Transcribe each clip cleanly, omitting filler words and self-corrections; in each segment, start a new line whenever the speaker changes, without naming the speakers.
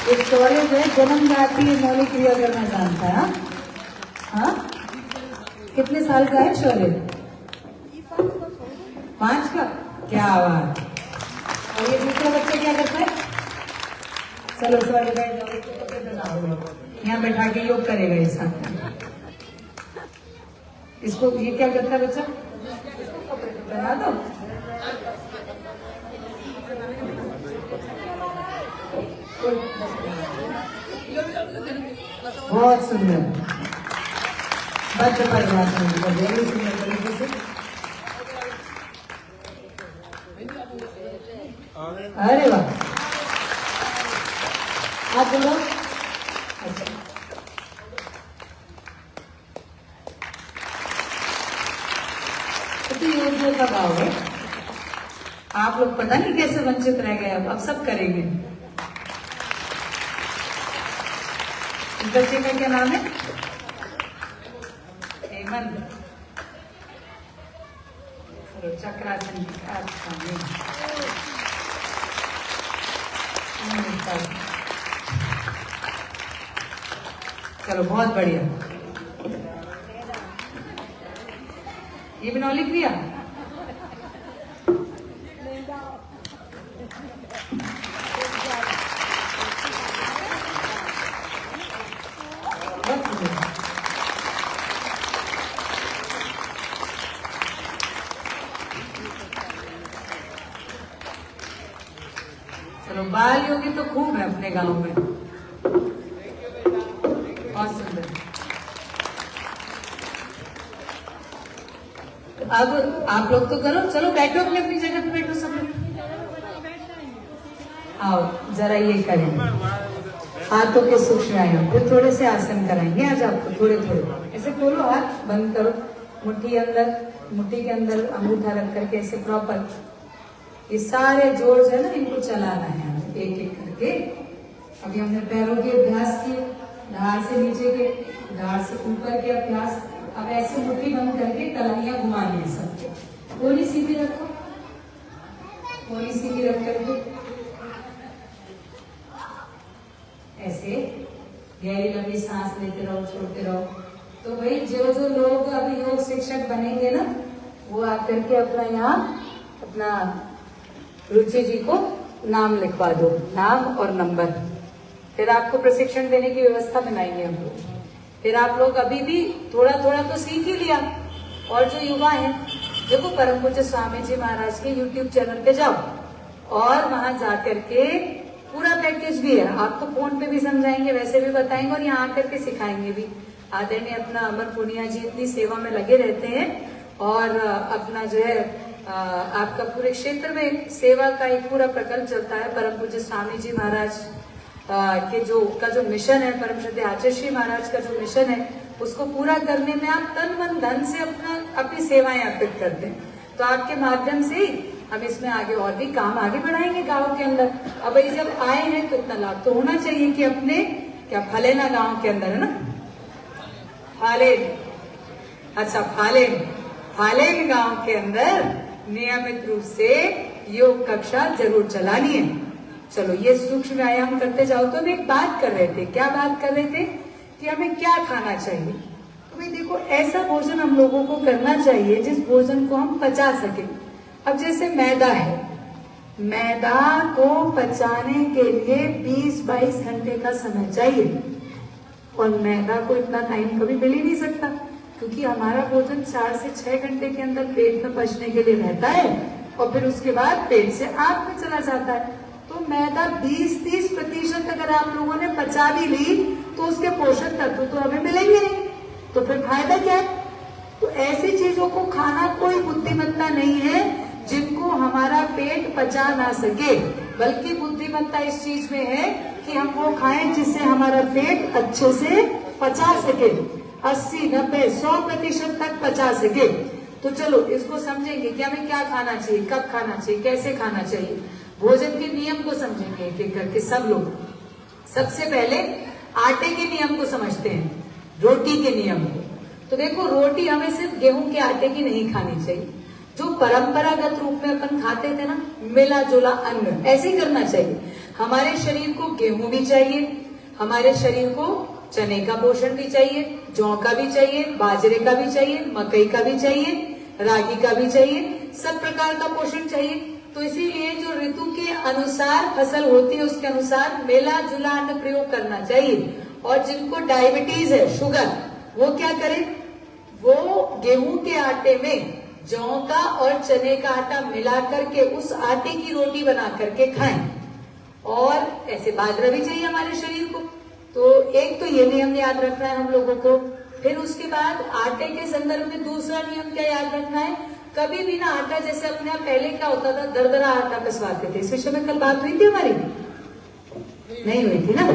एक शौर्य जो है जन्मजाति मौलिक क्रिया करना जानता है। हाँ, कितने साल का है शौर्य? 5 का। क्या बात। और ये दूसरा बच्चा क्या करता है? चलो शौर्य बैठ जाओ, यहाँ बैठा के योग करेगा ये साथ। इसको ये क्या करता है बच्चा? बना दो। बहुत सुंदर बच्चे परिवार वेरी सुंदर तरीके से। अरे वाह, आप बोलो। अच्छा, तो ये का भाव है। आप लोग पता नहीं कैसे वंचित रह गए। अब सब करेंगे। इस बच्चे का क्या नाम है? हेमंत। चक्रासन का चलो बहुत बढ़िया। ये बनौली क्रिया चलो बाल योगी तो खूब है अपने गांव में। बहुत सुंदर। अब आप लोग तो करो, चलो बैठो अपनी अपनी जगह पे बैठो सब लोग। आओ जरा ये करें, हाथों के सूक्ष्म व्यायाम। फिर थोड़े से आसन कराएंगे आज आपको। थोड़े थोड़े ऐसे खोलो, हाथ बंद करो, मुट्ठी अंदर, मुट्ठी के अंदर अंगूठा रख करके ऐसे प्रॉपर। ये सारे जोड़ है ना, इनको चलाना है एक एक करके। अभी हमने पैरों के अभ्यास किए, ढाल से नीचे के, ढाल से ऊपर के अभ्यास। अब ऐसे मुट्ठी बंद करके कलाइयां घुमानी है सबके। गोली सीधी रखो, गोली सीधी रख करके ऐसे गहरी लंबी सांस लेते रहो, छोड़ते रहो। तो भाई जो जो लोग अभी योग शिक्षक बनेंगे ना, वो आकर के अपना यहाँ अपना रुचि जी को नाम लिखवा दो, नाम और नंबर। फिर आपको प्रशिक्षण देने की व्यवस्था बनाएंगे हम लोग। फिर आप लोग अभी भी थोड़ा थोड़ा तो सीख ही लिया। और जो युवा हैं, देखो परम पूज्य स्वामी जी महाराज के YouTube चैनल पे जाओ और वहां जाकर के पूरा पैकेज भी है। आपको फोन पे भी समझाएंगे, वैसे भी बताएंगे और यहाँ आकर के सिखाएंगे भी। आदरणीय अपना अमर पुनिया जी इतनी सेवा में लगे रहते हैं और अपना जो है आपका पूरे क्षेत्र में सेवा का एक पूरा प्रकल्प चलता है। परम पूज्य स्वामी जी महाराज के जो मिशन है, परम श्रद्धेय आचार्य श्री महाराज का जो मिशन है, उसको पूरा करने में आप तन मन धन से अपनी सेवाएं अर्पित करते हैं। तो आपके माध्यम से हम इसमें आगे और भी काम आगे बढ़ाएंगे गांव के अंदर। अब ये जब आए हैं तो इतना लाभ तो होना चाहिए कि अपने क्या फलेना गांव के अंदर है ना, फालेन। अच्छा, फालेन गांव के अंदर नियमित रूप से योग कक्षा जरूर चलानी है। चलो ये सूक्ष्म व्यायाम करते जाओ। तो हम एक बात कर रहे थे, क्या बात कर रहे थे कि हमें क्या खाना चाहिए। तो भाई देखो, ऐसा भोजन हम लोगों को करना चाहिए जिस भोजन को हम पचा सके। अब जैसे मैदा है, मैदा को पचाने के लिए 20-22 घंटे का समय चाहिए। और मैदा को इतना टाइम कभी मिल ही नहीं सकता, क्योंकि हमारा भोजन 4 से 6 घंटे के अंदर पेट में पचने के लिए रहता है और फिर उसके बाद पेट से आंत में चला जाता है। तो मैदा 20-30% अगर आप लोगों ने पचा भी ली तो उसके पोषक तत्व तो हमें मिलेंगे नहीं, तो फिर फायदा क्या है। तो ऐसी चीजों को खाना कोई बुद्धिमत्ता नहीं है जिनको हमारा पेट पचा ना सके, बल्कि बुद्धिमत्ता इस चीज में है कि हम वो खाएं जिससे हमारा पेट अच्छे से पचा सके, 80, 90, 100% तक पचा सके। तो चलो इसको समझेंगे कि हमें क्या खाना चाहिए, कब खाना चाहिए, कैसे खाना चाहिए। भोजन के नियम को समझेंगे एक एक करके सब लोग। सबसे पहले आटे के नियम को समझते हैं, रोटी के नियम को। तो देखो, रोटी हमें सिर्फ गेहूं के आटे की नहीं खानी चाहिए। जो परंपरागत रूप में अपन खाते थे ना, मिला जुला अन्न, ऐसे ही करना चाहिए। हमारे शरीर को गेहूं भी चाहिए, हमारे शरीर को चने का पोषण भी चाहिए, जौ का भी चाहिए, बाजरे का भी चाहिए, मकई का भी चाहिए, रागी का भी चाहिए, सब प्रकार का पोषण चाहिए। तो इसीलिए जो ऋतु के अनुसार फसल होती है उसके अनुसार मेला जुला अन्न प्रयोग करना चाहिए। और जिनको डायबिटीज है, शुगर, वो क्या करें, वो गेहूं के आटे में जौ का और चने का आटा मिला करके उस आटे की रोटी बना करके खाएं। और ऐसे बाजरा भी चाहिए हमारे शरीर को। तो एक तो ये नियम याद रखना है हम लोगों को। फिर उसके बाद आटे के संदर्भ में दूसरा नियम क्या याद रखना है, कभी भी ना आटा, जैसे अपने यहाँ पहले क्या होता था, दरदरा आटा पिसवाते थे। इस विषय में कल बात हुई थी हमारी, नहीं हुई थी ना?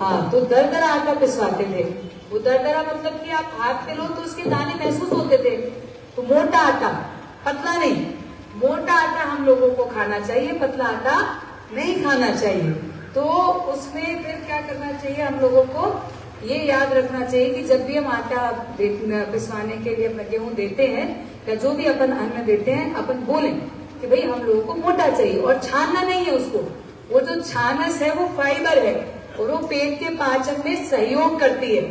हाँ, तो दरदरा आटा पिसवाते थे। वो दरदरा मतलब कि आप हाथ पे लो तो उसके दाने महसूस होते थे। तो मोटा आटा, पतला नहीं, मोटा आटा हम लोगों को खाना चाहिए, पतला आटा नहीं खाना चाहिए। तो उसमें फिर क्या करना चाहिए, हम लोगों को ये याद रखना चाहिए कि जब भी हम आटा पिसवाने के लिए अपना गेहूं देते हैं या जो भी अपन अन्न देते हैं, अपन बोलें कि भाई हम लोगों को मोटा चाहिए और छानना नहीं है उसको। वो जो छानस है वो फाइबर है और वो पेट के पाचन में सहयोग करती है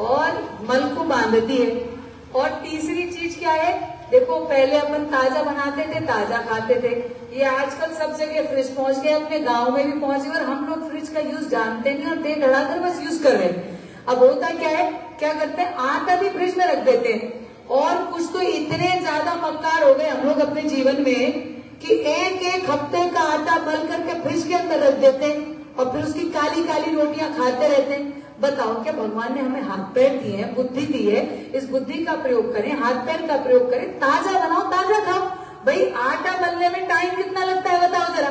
और मल को बांधती है। और तीसरी चीज क्या है, देखो पहले अपन ताजा बनाते थे, ताजा खाते थे। ये आजकल सब जगह फ्रिज पहुंच गए, अपने गांव में भी पहुंच गए और हम लोग फ्रिज का यूज जानते नहीं और दे धड़ाकर बस यूज कर रहे हैं। अब होता क्या है, क्या करते हैं, आटा भी फ्रिज में रख देते हैं। और कुछ तो इतने ज्यादा मक्कार हो गए हम लोग अपने जीवन में कि एक एक हफ्ते का आटा मल करके फ्रिज के अंदर रख देते हैं और फिर उसकी काली काली रोटियां खाते रहते हैं। बताओ, क्या भगवान ने हमें हाथ पैर दिए हैं, बुद्धि दी है, इस बुद्धि का प्रयोग करें, हाथ पैर का प्रयोग करें, ताजा बनाओ, ताजा खाओ। भाई आटा मलने में टाइम कितना लगता है बताओ जरा,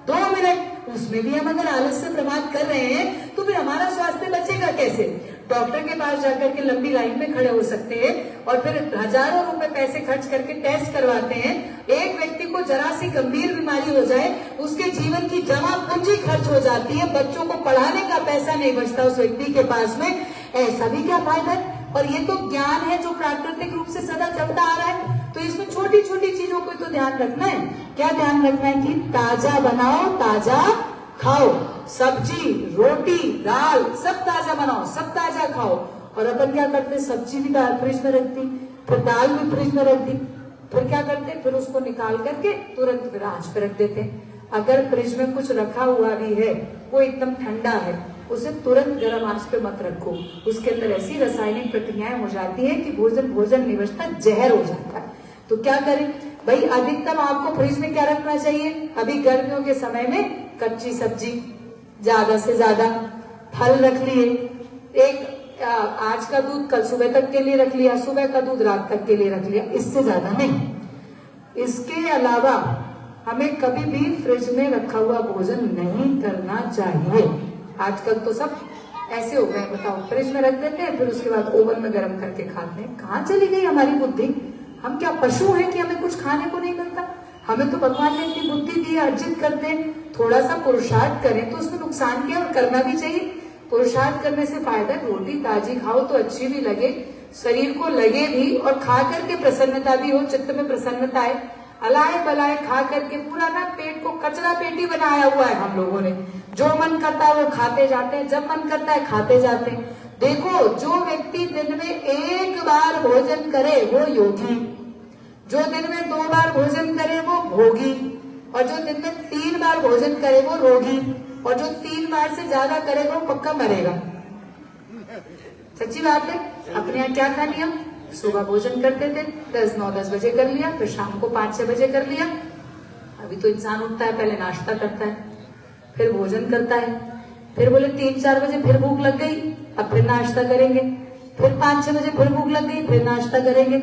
2 मिनट। उसमें भी हम अगर आलस से प्रमाद कर रहे हैं तो फिर हमारा स्वास्थ्य बचेगा कैसे? डॉक्टर के पास जाकर के लंबी लाइन में खड़े हो सकते हैं और फिर हजारों रुपए पैसे खर्च करके टेस्ट करवाते हैं। एक व्यक्ति को जरा सी गंभीर बीमारी हो जाए, उसके जीवन की जमा पूंजी खर्च हो जाती है, बच्चों को पढ़ाने का पैसा नहीं बचता उस व्यक्ति के पास में। ऐसा भी क्या फायदा है? और ये तो ज्ञान है जो प्राकृतिक रूप से सदा चलता आ रहा है। तो इसमें छोटी छोटी चीजों को तो ध्यान रखना है। क्या ध्यान रखना है कि ताजा बनाओ, ताजा खाओ, सब्जी, रोटी, दाल सब ताजा बनाओ, सब ताजा खाओ। और अपन क्या करते, सब्जी भी दाल फ्रिज में रख दी, फिर दाल भी फ्रिज में रख दी, फिर क्या करते, फिर उसको निकाल करके तुरंत फिर आंच पे रख देते। अगर फ्रिज में कुछ रखा हुआ भी है, वो एकदम ठंडा है, उसे तुरंत गर्म आंच पे मत रखो। उसके अंदर ऐसी रासायनिक प्रक्रियाएं हो जाती है कि भोजन नहीं बचता, जहर हो जाता है। तो क्या करें भाई, अधिकतम आपको फ्रिज में क्या रखना चाहिए, अभी गर्मियों के समय में कच्ची सब्जी, ज्यादा से ज्यादा फल रख लिए, एक आज का दूध कल सुबह तक के लिए रख लिया, सुबह का दूध रात तक के लिए रख लिया, इससे ज्यादा नहीं। इसके अलावा हमें कभी भी फ्रिज में रखा हुआ भोजन नहीं करना चाहिए। आजकल तो सब ऐसे हो गए, बताओ, फ्रिज में रख देते हैं, फिर उसके बाद ओवन में गर्म करके खाते हैं। कहाँ चली गई हमारी बुद्धि? हम क्या पशु हैं कि हमें कुछ खाने को नहीं मिलता? हमें तो भगवान ने इतनी बुद्धि दी है, अर्जित करते हैं। थोड़ा सा पुरुषार्थ करें तो उसमें नुकसान क्या, और करना भी चाहिए। पुरुषार्थ करने से फायदा, रोटी ताजी खाओ तो अच्छी भी लगे, शरीर को लगे भी, और खा करके प्रसन्नता भी हो, चित्त में प्रसन्नता आए। अलाए बलाए खा करके पूरा ना पेट को कचरा पेटी बनाया हुआ है हम लोगों ने। जो मन करता है वो खाते जाते हैं, जब मन करता है खाते जाते हैं। देखो, जो व्यक्ति दिन में 1 बार भोजन करे वो योगी, जो दिन में 2 बार भोजन करे वो भोगी, और जो दिन में 3 बार भोजन करे वो रोगी, और जो 3 बार से ज्यादा करेगा वो पक्का मरेगा। सच्ची बात है। अपने यहाँ क्या था नियम, सुबह भोजन करते थे 9-10 बजे कर लिया, फिर शाम को 5-6 बजे कर लिया। अभी तो इंसान उठता है, पहले नाश्ता करता है, फिर भोजन करता है, फिर बोले 3-4 बजे फिर भूख लग गई, अब फिर नाश्ता करेंगे, फिर 5-6 बजे फिर भूख लग गई, फिर नाश्ता करेंगे,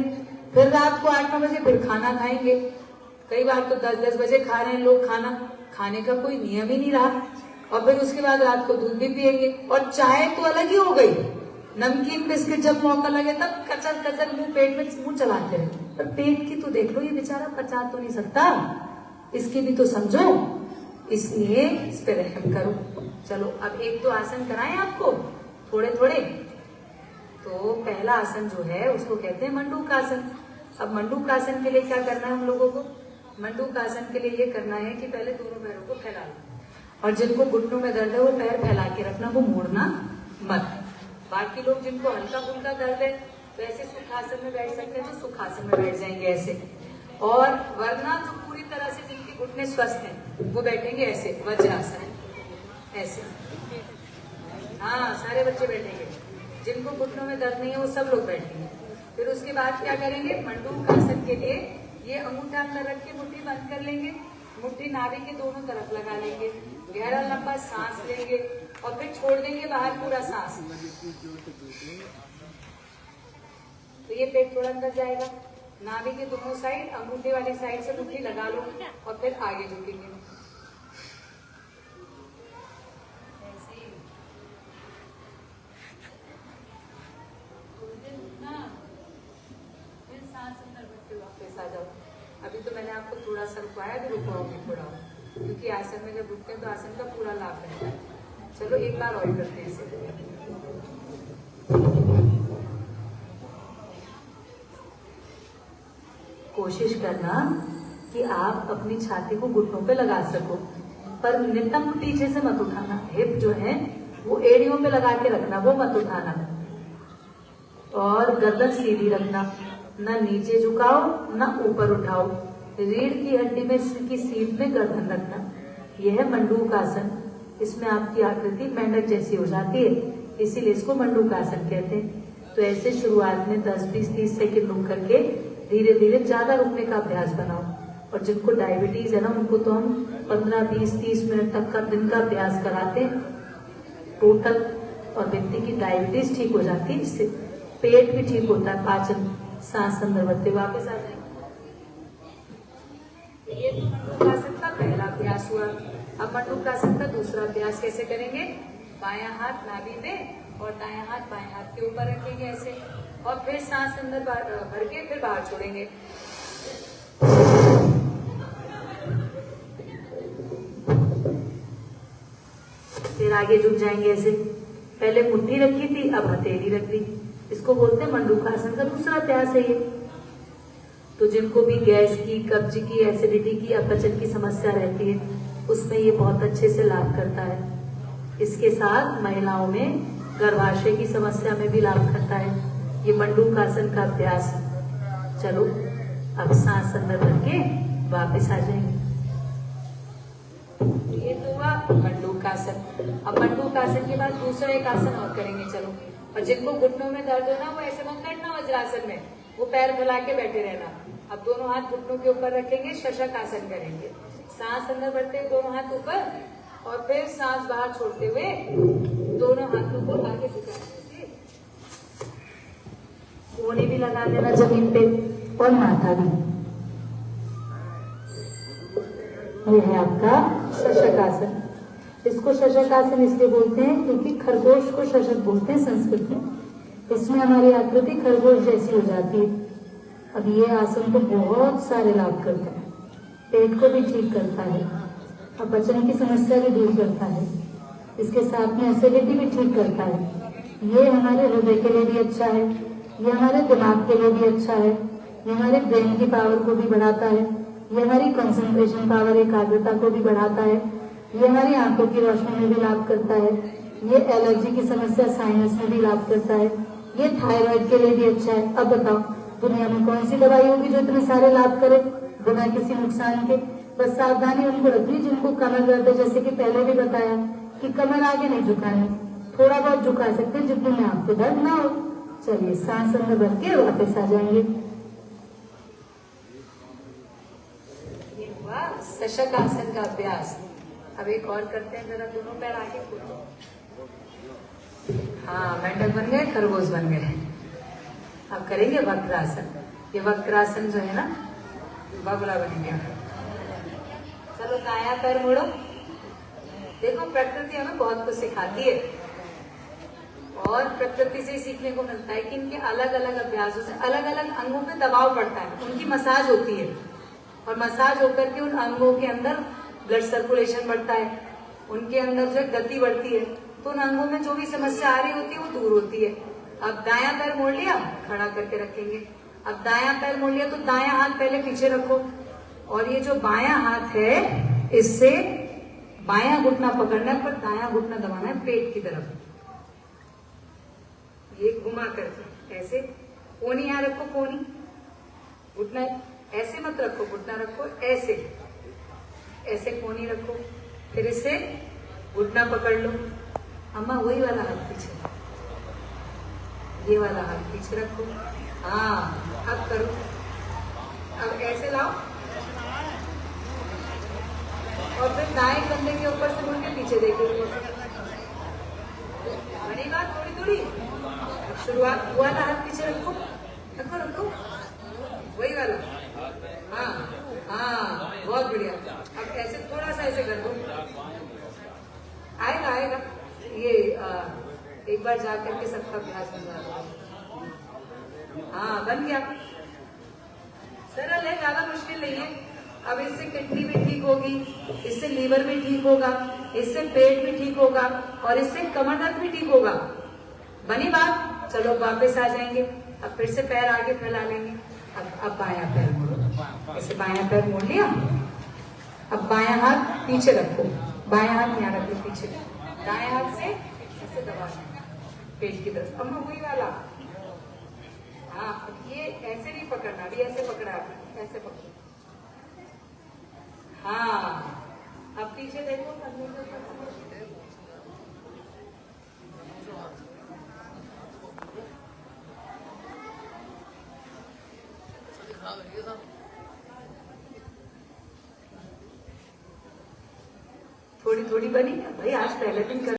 फिर रात को 8-9 बजे फिर खाना खाएंगे। कई बार तो 10-10 बजे खा रहे हैं लोग खाना, खाने का कोई नियम ही नहीं रहा। और फिर उसके बाद रात को दूध भी पिएंगे, और चाय तो अलग ही हो गई। नमकीन बिस्किट जब मौका लगे तब कचर कचर पेट में मुंह चलाते रहे। पर पेट की तो देख लो, ये बेचारा पचा तो नहीं सकता, इसकी भी तो समझो, इसलिए इस पे रहम करो। चलो अब 1-2 आसन कराएं आपको थोड़े थोड़े। तो पहला आसन जो है उसको कहते हैं मंडूक आसन। अब मंडूक आसन के लिए क्या करना है हम लोगों को, मंडूक आसन के लिए ये करना है कि पहले दोनों पैरों को फैला लो। और जिनको घुटनों में दर्द है वो पैर फैला के रखना, वो मोड़ना मत। बाकी लोग जिनको हल्का फुल्का दर्द है तो ऐसे सुखासन में बैठ सकते हैं, तो सुखासन में बैठ जाएंगे ऐसे। और वरना जो पूरी तरह से जिनके घुटने स्वस्थ हैं वो बैठेंगे ऐसे, वज्रासन ऐसे। हाँ, सारे बच्चे बैठेंगे। जिनको घुटनों में दर्द नहीं है वो सब लोग बैठेंगे। फिर उसके बाद क्या करेंगे, मंडूक आसन के लिए ये अंगूठा अंदर रख के मुट्ठी बंद कर लेंगे, मुट्ठी नाभि के दोनों तरफ लगा लेंगे, गहरा लंबा सांस लेंगे और फिर छोड़ देंगे बाहर पूरा सांस। तो ये पेट थोड़ा अंदर जाएगा, नाभि के दोनों साइड अंगूठे वाली साइड से मुट्ठी लगा लो और फिर आगे झुकेंगे। वापस आ जाओ। अभी तो मैंने आपको थोड़ा सा रुकवाया, भी रुकवाओगे थोड़ा, क्योंकि आसन में जब रुकते हैं तो आसन का पूरा लाभ रहता है। चलो एक बार और करते हैं इसे। कोशिश करना कि आप अपनी छाती को घुटनों पे लगा सको, पर नितंब पीछे से मत उठाना। हिप जो है वो एड़ियों पे लगा के रखना, वो मत उठाना। और गर्दन सीधी रखना, ना नीचे झुकाओ ना ऊपर उठाओ। रीढ़ की हड्डी में की सीट में गर्दन रखना। यह है मंडूक आसन। इसमें आपकी आकृति मेंढक जैसी हो जाती है, इसीलिए इसको मंडूक आसन कहते हैं। तो ऐसे शुरुआत में 10, 20, 30 सेकंड रुक करके धीरे धीरे ज्यादा रुकने का अभ्यास बनाओ। और जिनको डायबिटीज है ना, उनको तो हम 15, 20, 30 मिनट तक का दिन का अभ्यास कराते हैं टोटल, और व्यक्ति की डायबिटीज ठीक हो जाती है। इससे पेट भी ठीक होता है, पाचन, सांस अंदर बढ़ते। वापस आ जाएंगे। ये तो मंडूकासन का पहला अभ्यास हुआ। अब मंडूकासन का दूसरा अभ्यास कैसे करेंगे, बायां हाथ नाभि में और दायां हाथ बाएं हाथ के ऊपर रखेंगे ऐसे, और फिर सांस अंदर भर के फिर बाहर छोड़ेंगे। फिर आगे झुक जाएंगे ऐसे। पहले मुट्ठी रखी थी, अब हथेली रख दी। इसको बोलते हैं मंडूकासन का दूसरा अभ्यास है ये। तो जिनको भी गैस की, कब्ज की, एसिडिटी की, अपचन की समस्या रहती है, उसमें ये बहुत अच्छे से लाभ करता है। इसके साथ महिलाओं में गर्भाशय की समस्या में भी लाभ करता है ये मंडूकासन का अभ्यास। चलो अब सांस अंदर भर के वापस आ जाएंगे। ये तो हुआ मंडूकासन। अब मंडूकासन के बाद दूसरा एक आसन और करेंगे। चलो, और जिनको घुटनों में दर्द हो ना, वो ऐसे मत करना वज्रासन में, वो पैर फैला के बैठे रहना। अब दोनों हाथ घुटनों के ऊपर रखेंगे, शशक आसन करेंगे। सांस अंदर भरते हुए दोनों हाथ ऊपर, और फिर सांस बाहर छोड़ते हुए दोनों हाथों को आगे झुकाएंगे। कोहनी भी लगा देना जमीन पे, और माथा भी। ये है आपका शशक आसन। इसको शशक आसन इसलिए बोलते हैं क्योंकि खरगोश को शशक बोलते हैं संस्कृत में। इसमें हमारी आकृति खरगोश जैसी हो जाती है। अब ये आसन को बहुत सारे लाभ करता है, पेट को भी ठीक करता है, अपचन की समस्या भी दूर करता है, इसके साथ में एसिडिटी भी ठीक करता है। ये हमारे हृदय के लिए भी अच्छा है, ये हमारे दिमाग के लिए भी अच्छा है, ये हमारे ब्रेन की पावर को भी बढ़ाता है, ये हमारी कंसंट्रेशन पावर, एकाग्रता को भी बढ़ाता है, ये हमारी आंखों की रोशनी में भी लाभ करता है, ये एलर्जी की समस्या, साइनस में भी लाभ करता है, ये थायराइड के लिए भी अच्छा है। अब बताओ, दुनिया में कौन सी दवाई होगी जो इतने सारे लाभ करे बिना किसी नुकसान के। बस सावधानी उनको रखनी जिनको कमर दर्द है, जैसे कि पहले भी बताया कि कमर आगे नहीं झुकानी, थोड़ा बहुत झुका सकते हैं जितने में आपको दर्द ना हो। चलिए सांस अंदर भर के वापस आ जाएंगे। ये हुआ शशक आसन का अभ्यास। अब एक और करते हैं, जरा दोनों पैर आगे खोलो। हाँ, मेंढक बन गए, खरगोश बन गए। अब करेंगे वक्रासन। ये वक्रासन जो है ना, बगुला बन गया। चलो दायां पैर मोड़ो। देखो, प्रकृति हमें बहुत कुछ सिखाती है, और प्रकृति से सीखने को मिलता है कि इनके अलग अलग अभ्यासों से अलग अलग अंगों पे दबाव पड़ता है, उनकी मसाज होती है, और मसाज होकर के उन अंगों के अंदर ब्लड सर्कुलेशन बढ़ता है, उनके अंदर जो गति बढ़ती है, तो उन अंगों में जो भी समस्या आ रही होती है वो दूर होती है। अब दायां पैर मोड़ लिया, खड़ा करके रखेंगे। अब दायां पैर मोड़ लिया तो दायां हाथ पहले पीछे रखो, और ये जो बायां हाथ है इससे बायां घुटना पकड़ना है पर दायां घुटना दबाना है पेट की तरफ। ये घुमा कर ऐसे, कोनी यहां रखो, कोनी घुटना ऐसे मत रखो, घुटना रखो ऐसे, ऐसे कोनी रखो, फिर इसे घुटना पकड़ लो। अम्मा वही वाला हाथ पीछे, ये वाला हाथ पीछे रखो। हाँ अब करो, अब ऐसे लाओ और फिर दाएं कंधे के ऊपर से मुड़ के पीछे देखो। बड़ी बात थोड़ी थोड़ी। शुरुआत वाला हाथ पीछे रखो, रखो रखो, वही वाला। हाँ हाँ बहुत बढ़िया। अब ऐसे थोड़ा सा ऐसे कर दो, आएगा आएगा ये। एक बार जाकर के सबका अभ्यास हो जाएगा। हाँ बन गया, सरल है, ज्यादा मुश्किल नहीं है। अब इससे किडनी भी ठीक होगी, इससे लीवर भी ठीक होगा, इससे पेट भी ठीक होगा और इससे कमर दर्द भी ठीक होगा। बनी बात? चलो वापस आ जाएंगे। अब फिर से पैर आगे फैला लेंगे। अब बायां पैर मोड़ो, ऐसे बायां पैर मोड़ लिया। अब बायां हाथ पीछे रखो, बायां हाथ यहाँ रखो पीछे, दाएं हाथ से ऐसे दबा पेट की तरफ। अम्मा वही वाला। हाँ अब ये ऐसे नहीं पकड़ना, अभी ऐसे पकड़ा, ऐसे पकड़ो। हाँ अब पीछे देखो, थोड़ी थोड़ी बनी भाई, आज पहले दिन कर